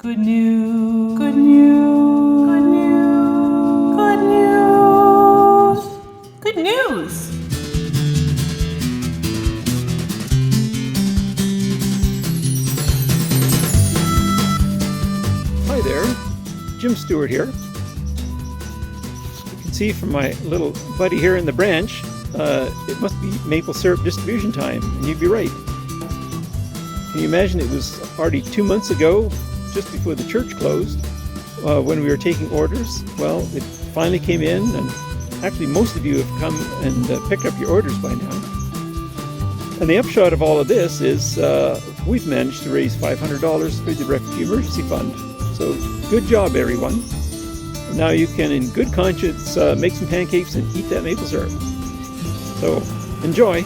Good news. Good news. Good news. Good news. Good news. Hi there, Jim Stewart here. You can see from my little buddy here in the branch, it must be maple syrup distribution time, and you'd be right. Can you imagine it was already 2 months ago, just before the church closed, when we were taking orders? Well, it finally came in, and actually most of you have come and picked up your orders by now. And the upshot of all of this is we've managed to raise $500 for the Refugee Emergency Fund. So good job, everyone. Now you can, in good conscience, make some pancakes and eat that maple syrup. So enjoy.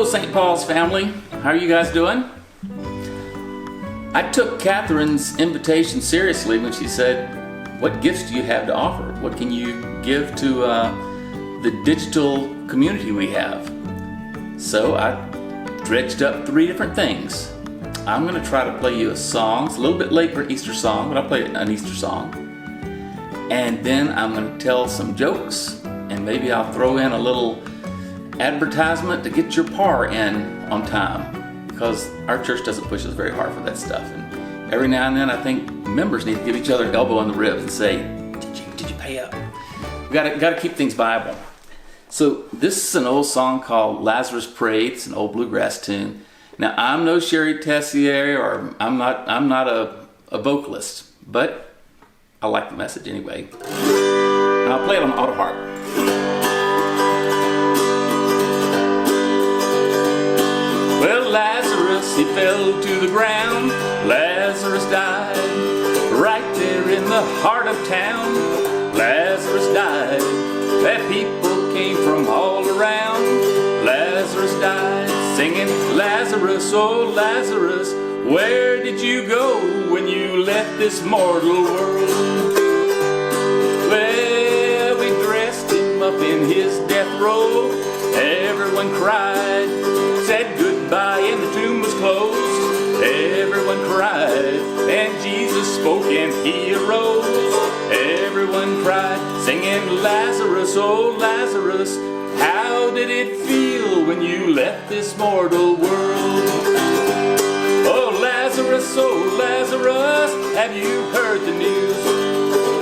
St. Paul's family, how are you guys doing? I took Catherine's invitation seriously when she said, what gifts do you have to offer? What can you give to the digital community we have? So I dredged up 3 different things. I'm going to try to play you a song. It's a little bit late for an Easter song, but I'll play an Easter song. And then I'm going to tell some jokes, and maybe I'll throw in a little advertisement to get your par in on time, because our church doesn't push us very hard for that stuff. And every now and then I think members need to give each other an elbow on the ribs and say, did you pay up? We gotta keep things viable. So this is an old song called Lazarus Prayed. It's an old bluegrass tune. Now I'm no Sherry Tessier, or I'm not a vocalist, but I like the message anyway. And I'll play it on the auto harp. Well, Lazarus, he fell to the ground. Lazarus died right there in the heart of town. Lazarus died. That people came from all around. Lazarus died, singing, Lazarus, oh Lazarus, Where did you go when you left this mortal world? Well, we dressed him up in his death robe. Everyone cried, said goodbye, and the tomb was closed. Everyone cried, and Jesus spoke and he arose. Everyone cried, singing, Lazarus, oh Lazarus, how did it feel when you left this mortal world? Oh Lazarus, have you heard the news?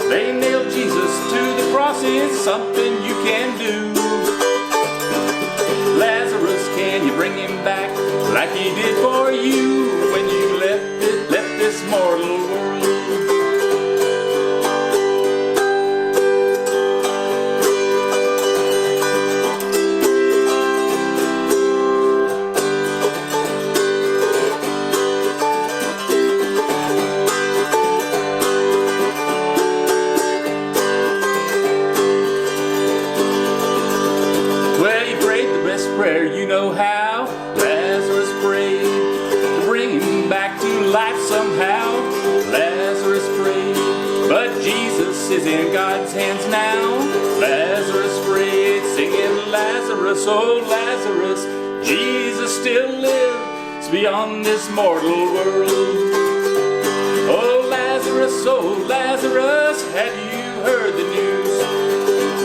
They nailed Jesus to the cross, it's something you can do. Lazarus, can you bring him back like he did for you when you left this mortal world? Prayer, you know how Lazarus prayed to bring him back to life somehow. Lazarus prayed, but Jesus is in God's hands now. Lazarus prayed, singing, Lazarus, oh Lazarus, Jesus still lives beyond this mortal world. Oh Lazarus, have you heard the news?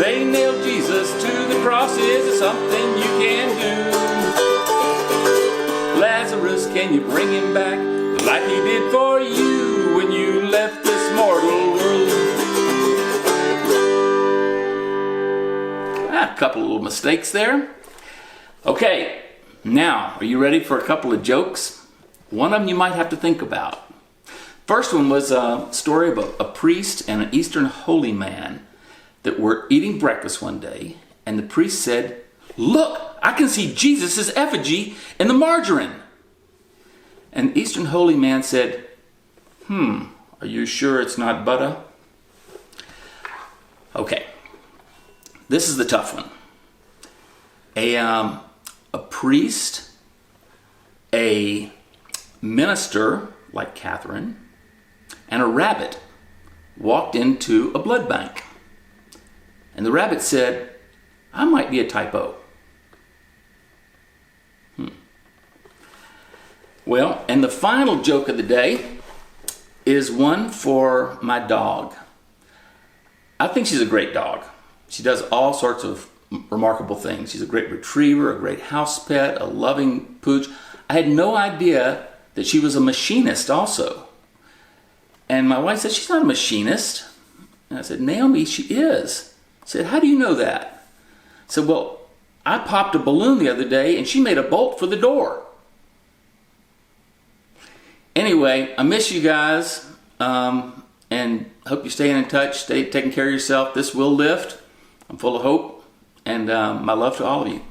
They nailed Jesus to the cross, is it something you can do? Lazarus, can you bring him back like he did for you when you left this mortal world? A couple of little mistakes there. Okay, now, are you ready for a couple of jokes? One of them you might have to think about. First one was a story of a priest and an Eastern holy man that were eating breakfast one day, and the priest said, "Look, I can see Jesus' effigy in the margarine." And the Eastern holy man said, "Are you sure it's not butter?" Okay, this is the tough one. A priest, a minister like Catherine, and a rabbit walked into a blood bank. And the rabbit said, "I might be a typo." Well, and the final joke of the day is one for my dog. I think she's a great dog. She does all sorts of remarkable things. She's a great retriever, a great house pet, a loving pooch. I had no idea that she was a machinist also. And my wife said, "She's not a machinist." And I said, "Naomi, she is." I said, "How do you know that?" I said, "Well, I popped a balloon the other day and she made a bolt for the door." Anyway, I miss you guys, and hope you're staying in touch, stay taking care of yourself. This will lift. I'm full of hope, and my love to all of you.